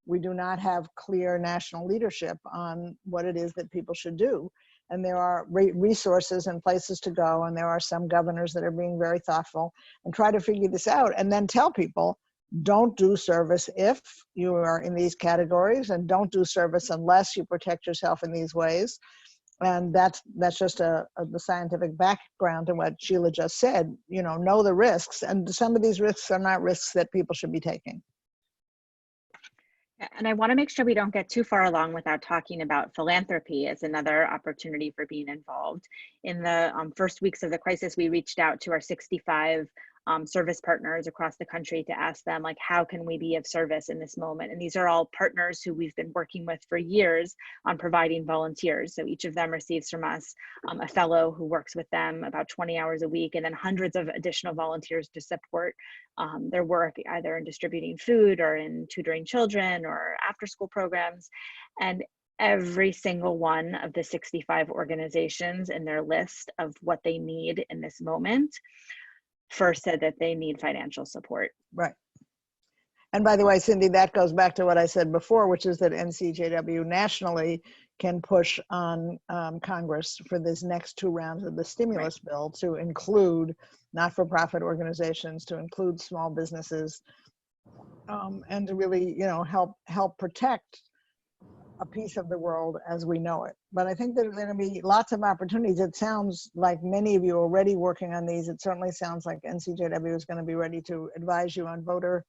we do not have clear national leadership on what it is that people should do. And there are resources and places to go, and there are some governors that are being very thoughtful and try to figure this out and then tell people, don't do service if you are in these categories, and don't do service unless you protect yourself in these ways. And that's just the scientific background to what Sheila just said. Know the risks, and some of these risks are not risks that people should be taking. And I want to make sure we don't get too far along without talking about philanthropy as another opportunity for being involved. In the first weeks of the crisis, we reached out to our 65 service partners across the country to ask them, like, how can we be of service in this moment? And these are all partners who we've been working with for years on providing volunteers. So each of them receives from us a fellow who works with them about 20 hours a week, and then hundreds of additional volunteers to support their work, either in distributing food or in tutoring children or after school programs. And every single one of the 65 organizations in their list of what they need in this moment first said that they need financial support. Right. And by the way, Cindy, that goes back to what I said before, which is that NCJW nationally can push on Congress for this next 2 rounds of the stimulus bill to include not-for-profit organizations, to include small businesses, and to really, help protect a piece of the world as we know it. But I think there's going to be lots of opportunities. It sounds like many of you are already working on these. It certainly sounds like NCJW is going to be ready to advise you on voter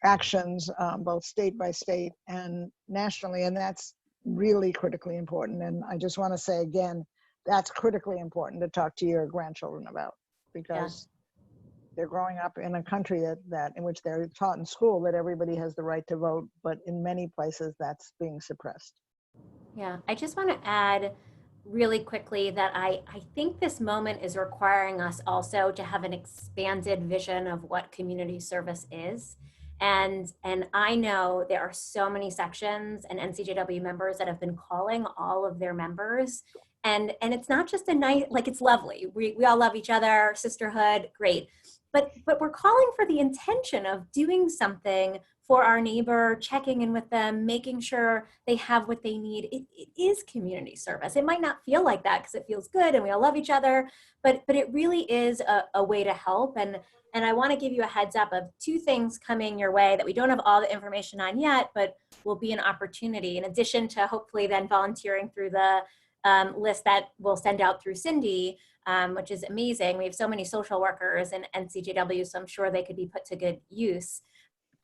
actions, both state by state and nationally. And that's really critically important. And I just want to say again, that's critically important to talk to your grandchildren about, because they're growing up in a country that in which they're taught in school that everybody has the right to vote, but in many places that's being suppressed. Yeah, I just want to add really quickly that I think this moment is requiring us also to have an expanded vision of what community service is. And I know there are so many sections and NCJW members that have been calling all of their members. And it's not just a nice, like, it's lovely. We all love each other, sisterhood, great. But we're calling for the intention of doing something for our neighbor, checking in with them, making sure they have what they need. It is community service. It might not feel like that because it feels good and we all love each other, but it really is a way to help. And I want to give you a heads up of two things coming your way that we don't have all the information on yet, but will be an opportunity in addition to hopefully then volunteering through the list that we'll send out through Cindy, which is amazing. We have so many social workers in NCJW, so I'm sure they could be put to good use.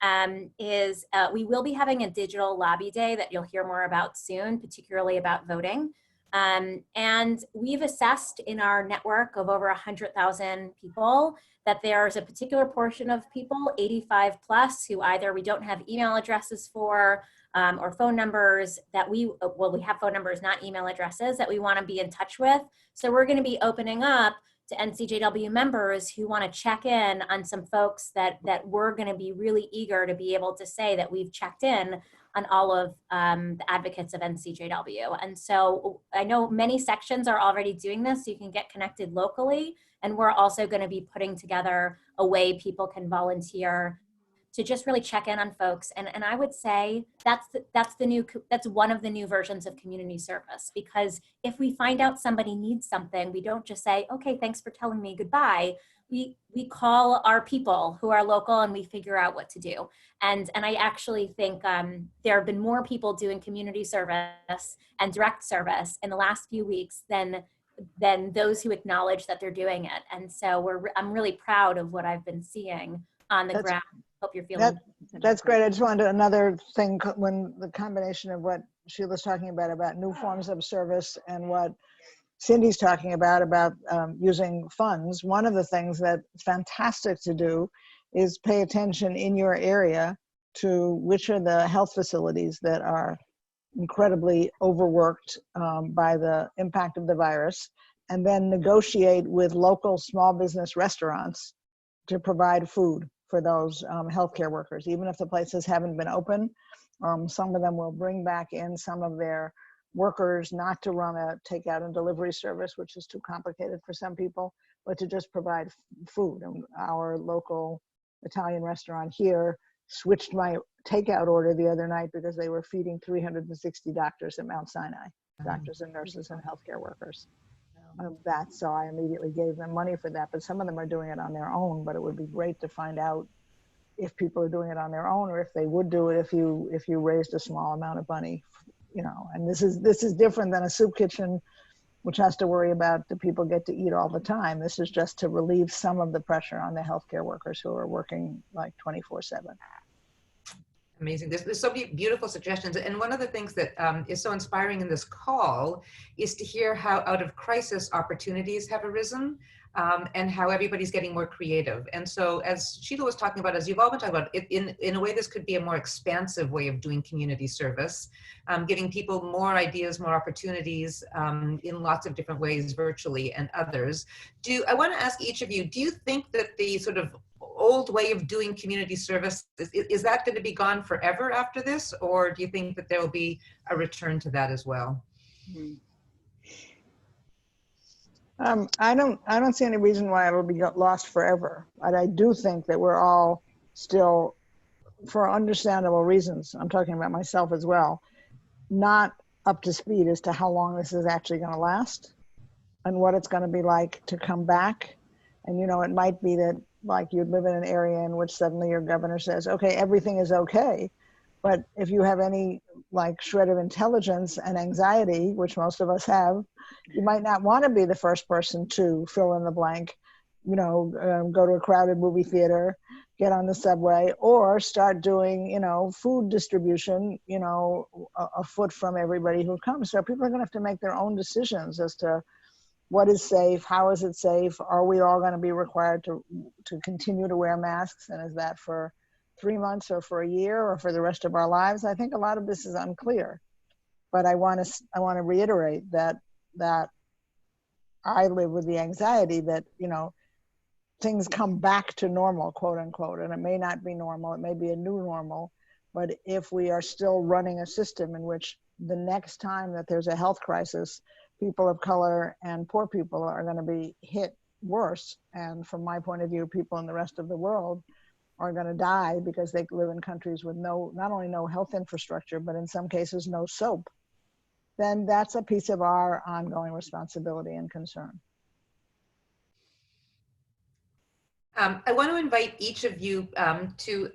We will be having a digital lobby day that you'll hear more about soon, particularly about voting. And we've assessed in our network of over 100,000 people that there's a particular portion of people, 85 plus, who either we don't have email addresses for or phone numbers that we have phone numbers, not email addresses, that we want to be in touch with. So we're going to be opening up to NCJW members who want to check in on some folks that we're going to be really eager to be able to say that we've checked in on all of the advocates of NCJW. And so I know many sections are already doing this, so you can get connected locally. And we're also going to be putting together a way people can volunteer to just really check in on folks. And I would say that's one of the new versions of community service, because if we find out somebody needs something, we don't just say, okay, thanks for telling me goodbye. We call our people who are local and we figure out what to do. And I actually think there have been more people doing community service and direct service in the last few weeks than those who acknowledge that they're doing it. And so I'm really proud of what I've been seeing on the ground. Hope you're feeling that's great. I just wanted another thing, when the combination of what Sheila's talking about new forms of service and what Cindy's talking about using funds. One of the things that's fantastic to do is pay attention in your area to which are the health facilities that are incredibly overworked by the impact of the virus, and then negotiate with local small business restaurants to provide food for those healthcare workers. Even if the places haven't been open, some of them will bring back in some of their workers, not to run a takeout and delivery service, which is too complicated for some people, but to just provide food. And our local Italian restaurant here switched my takeout order the other night because they were feeding 360 doctors at Mount Sinai, doctors and nurses and healthcare workers. So I immediately gave them money for that, but some of them are doing it on their own. But it would be great to find out if people are doing it on their own, or if they would do it if you raised a small amount of money, And this is different than a soup kitchen, which has to worry about do people get to eat all the time. This is just to relieve some of the pressure on the healthcare workers who are working like 24/7. Amazing. There's so many beautiful suggestions. And one of the things that is so inspiring in this call is to hear how out of crisis opportunities have arisen, and how everybody's getting more creative. And so as Sheila was talking about, as you've all been talking about, in a way, this could be a more expansive way of doing community service, giving people more ideas, more opportunities in lots of different ways, virtually and others. I want to ask each of you, do you think that the sort of old way of doing community service, is that going to be gone forever after this? Or do you think that there will be a return to that as well? I don't see any reason why it'll be lost forever. But I do think that we're all still, for understandable reasons, I'm talking about myself as well, not up to speed as to how long this is actually going to last and what it's going to be like to come back. And, it might be that like you'd live in an area in which suddenly your governor says, okay, everything is okay. But if you have any like shred of intelligence and anxiety, which most of us have, you might not want to be the first person to fill in the blank, go to a crowded movie theater, get on the subway, or start doing, food distribution, a foot from everybody who comes. So people are going to have to make their own decisions as to what is safe, how is it safe, are we all going to be required to continue to wear masks, and is that for 3 months or for a year or for the rest of our lives? I think a lot of this is unclear, but I want to reiterate that I live with the anxiety that things come back to normal, quote unquote, and it may not be normal, it may be a new normal, but if we are still running a system in which the next time that there's a health crisis, people of color and poor people are going to be hit worse, and from my point of view, people in the rest of the world are going to die because they live in countries with not only no health infrastructure, but in some cases no soap, then that's a piece of our ongoing responsibility and concern. I want to invite each of you to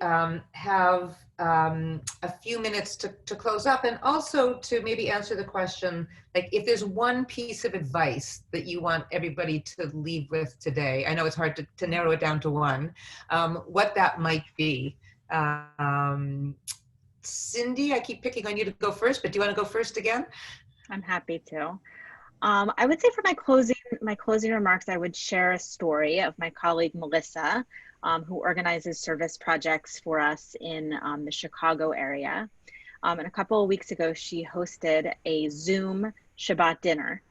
have a few minutes to close up, and also to maybe answer the question, like, if there's one piece of advice that you want everybody to leave with today, I know it's hard to narrow it down to one, what that might be. Cindy, I keep picking on you to go first, but do you want to go first again? I'm happy to. I would say for my closing remarks, I would share a story of my colleague Melissa, who organizes service projects for us in the Chicago area. And a couple of weeks ago, she hosted a Zoom Shabbat dinner.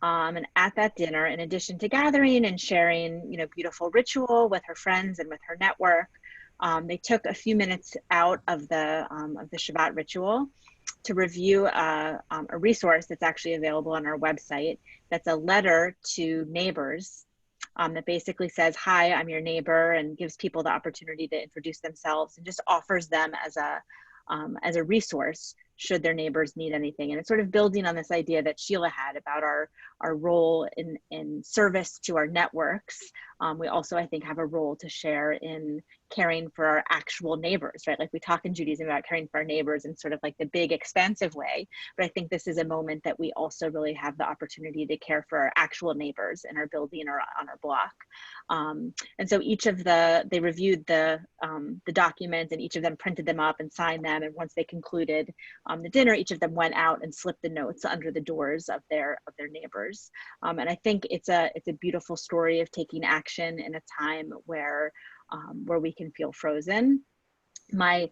And at that dinner, in addition to gathering and sharing, beautiful ritual with her friends and with her network, they took a few minutes out of the Shabbat ritual to review a resource that's actually available on our website. That's a letter to neighbors that basically says, "Hi, I'm your neighbor," and gives people the opportunity to introduce themselves, and just offers them as a resource should their neighbors need anything. And it's sort of building on this idea that Sheila had about our role in service to our networks. We also, I think, have a role to share in caring for our actual neighbors, right? Like we talk in Judaism about caring for our neighbors in sort of like the big expansive way, but I think this is a moment that we also really have the opportunity to care for our actual neighbors in our building or on our block. And so they reviewed the documents, and each of them printed them up and signed them. And once they concluded the dinner, each of them went out and slipped the notes under the doors of their neighbors. And I think it's a beautiful story of taking action in a time where we can feel frozen. I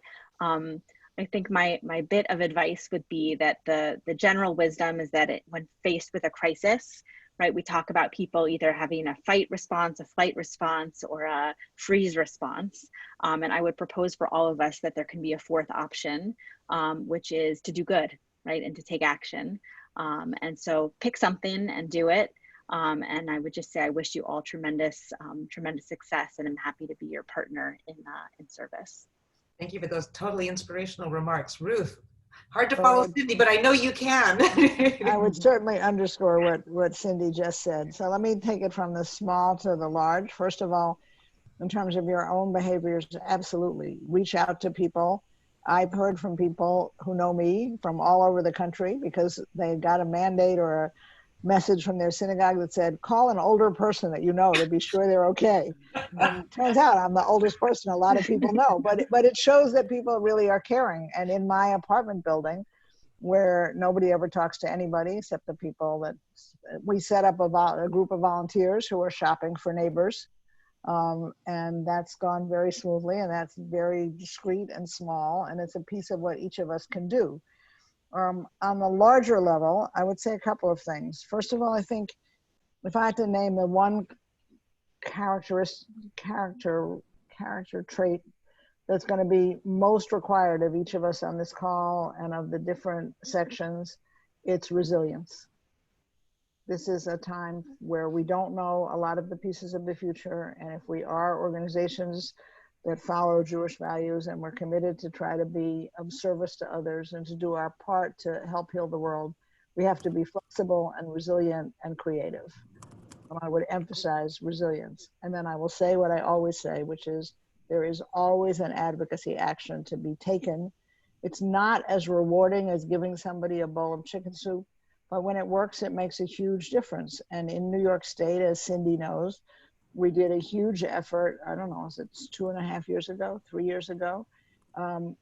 think my bit of advice would be that the general wisdom is that when faced with a crisis, right, we talk about people either having a fight response, a flight response, or a freeze response. And I would propose for all of us that there can be a fourth option, which is to do good, right, and to take action. And so pick something and do it. And I would just say I wish you all tremendous success, and I'm happy to be your partner in service. Thank you for those totally inspirational remarks. Ruth, hard to follow Cindy, but I know you can. I would certainly underscore what Cindy just said. So let me take it from the small to the large. First of all, in terms of your own behaviors, absolutely. Reach out to people. I've heard from people who know me from all over the country because they got a mandate or a message from their synagogue that said, call an older person that you know to be sure they're okay. And it turns out I'm the oldest person a lot of people know, but it shows that people really are caring. And in my apartment building, where nobody ever talks to anybody except the people that we set up a group of volunteers who are shopping for neighbors. And that's gone very smoothly, and that's very discreet and small, and it's a piece of what each of us can do. On the larger level, I would say a couple of things. First of all, I think if I had to name the one character trait that's going to be most required of each of us on this call and of the different sections, it's resilience. This is a time where we don't know a lot of the pieces of the future, and if we are organizations that follow Jewish values and we're committed to try to be of service to others and to do our part to help heal the world, we have to be flexible and resilient and creative. And I would emphasize resilience. And then I will say what I always say, which is there is always an advocacy action to be taken It's not as rewarding as giving somebody a bowl of chicken soup, but when it works, it makes a huge difference. And in New York State, as Cindy knows, we did a huge effort, I don't know, it's 2.5 years ago, 3 years ago,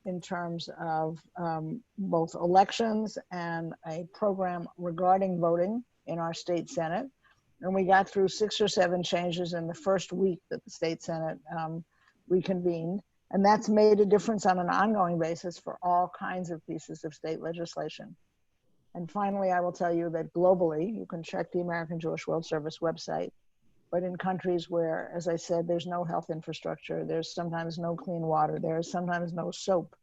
in terms of both elections and a program regarding voting in our state Senate. And we got through 6 or 7 changes in the first week that the state Senate reconvened. And that's made a difference on an ongoing basis for all kinds of pieces of state legislation. And finally, I will tell you that globally, you can check the American Jewish World Service website, but in countries where, as I said, there's no health infrastructure, there's sometimes no clean water, there's sometimes no soap,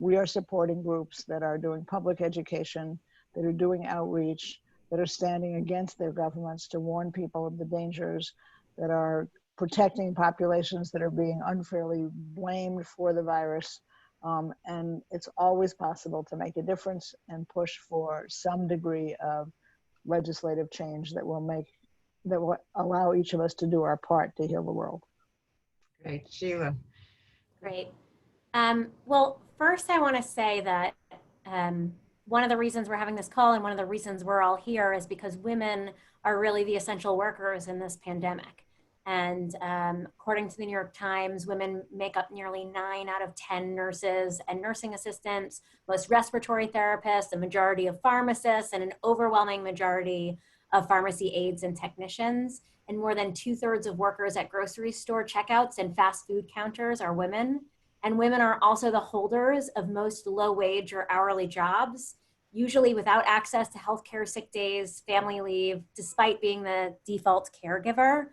we are supporting groups that are doing public education, that are doing outreach, that are standing against their governments to warn people of the dangers, that are protecting populations that are being unfairly blamed for the virus. And it's always possible to make a difference and push for some degree of legislative change that will allow each of us to do our part to heal the world. Great. Sheila. Great. Well, first I want to say that one of the reasons we're having this call and one of the reasons we're all here is because women are really the essential workers in this pandemic. And according to the New York Times, women make up nearly 9 out of 10 nurses and nursing assistants, most respiratory therapists, a majority of pharmacists, and an overwhelming majority of pharmacy aides and technicians. And more than 2/3 of workers at grocery store checkouts and fast food counters are women. And women are also the holders of most low wage or hourly jobs, usually without access to healthcare, sick days, family leave, despite being the default caregiver.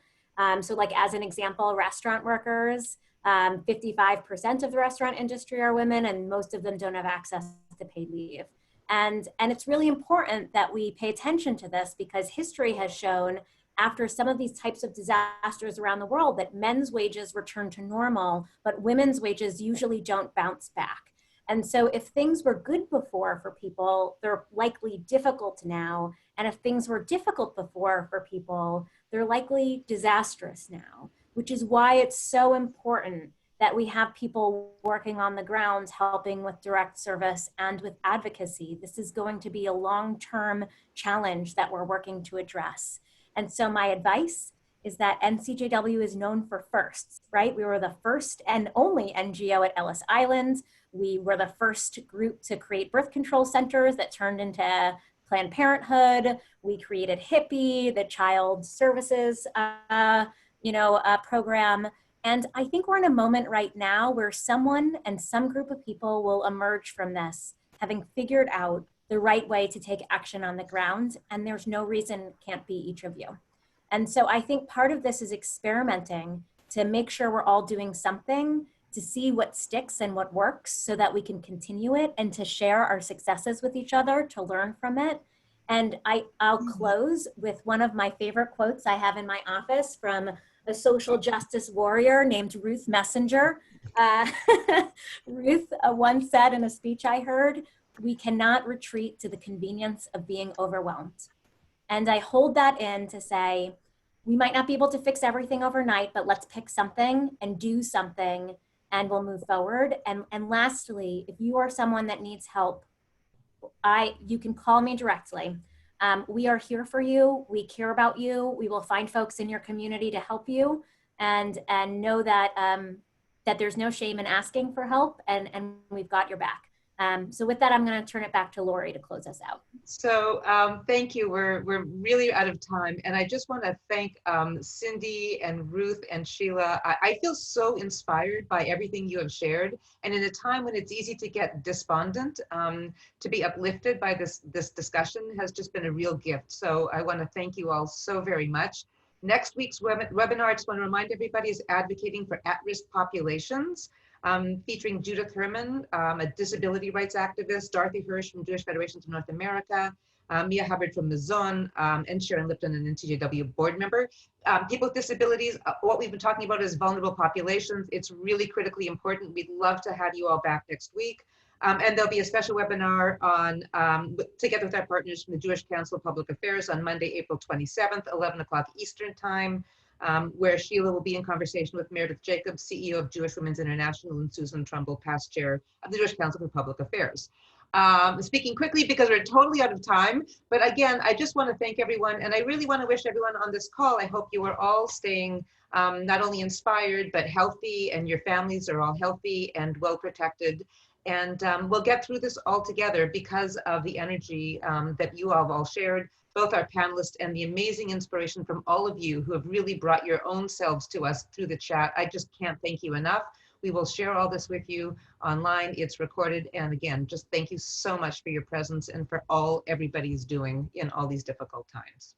So like as an example, restaurant workers, 55% of the restaurant industry are women, and most of them don't have access to paid leave. And it's really important that we pay attention to this because history has shown after some of these types of disasters around the world that men's wages return to normal, but women's wages usually don't bounce back. And so if things were good before for people, they're likely difficult now. And if things were difficult before for people, they're likely disastrous now, which is why it's so important that we have people working on the ground, helping with direct service and with advocacy. This is going to be a long-term challenge that we're working to address. And so my advice is that NCJW is known for firsts, right? We were the first and only NGO at Ellis Island. We were the first group to create birth control centers that turned into Planned Parenthood. We created HIPPY, the Child Services program. And I think we're in a moment right now where someone and some group of people will emerge from this, having figured out the right way to take action on the ground. And there's no reason it can't be each of you. And so I think part of this is experimenting to make sure we're all doing something to see what sticks and what works so that we can continue it and to share our successes with each other, to learn from it. And I'll close with one of my favorite quotes I have in my office from a social justice warrior named Ruth Messenger. Ruth once said in a speech I heard, "We cannot retreat to the convenience of being overwhelmed." And I hold that in to say, we might not be able to fix everything overnight, but let's pick something and do something and we'll move forward. And lastly, if you are someone that needs help, you can call me directly. We are here for you. We care about you. We will find folks in your community to help you, and know that that there's no shame in asking for help, and we've got your back. So with that, I'm going to turn it back to Lori to close us out. So thank you. We're really out of time. And I just want to thank Cindy and Ruth and Sheila. I feel so inspired by everything you have shared. And in a time when it's easy to get despondent, to be uplifted by this discussion has just been a real gift. So I want to thank you all so very much. Next week's webinar, I just want to remind everybody, is advocating for at-risk populations. Featuring Judith Herman, a disability rights activist, Dorothy Hirsch from Jewish Federations of North America, Mia Hubbard from Mazon, and Sharon Lipton, an NCJW board member. People with disabilities, what we've been talking about is vulnerable populations. It's really critically important. We'd love to have you all back next week. And there'll be a special webinar on, together with our partners from the Jewish Council of Public Affairs on Monday, April 27th, 11 o'clock Eastern Time. where Sheila will be in conversation with Meredith Jacobs, CEO of Jewish Women's International, and Susan Trumbull, past chair of the Jewish Council for Public Affairs. Speaking quickly because we're totally out of time, but again, I just want to thank everyone, and I really want to wish everyone on this call, I hope you are all staying not only inspired, but healthy, and your families are all healthy and well protected. And we'll get through this all together because of the energy that you all have all shared, both our panelists and the amazing inspiration from all of you who have really brought your own selves to us through the chat. I just can't thank you enough. We will share all this with you online. It's recorded. And again, just thank you so much for your presence and for all everybody's doing in all these difficult times.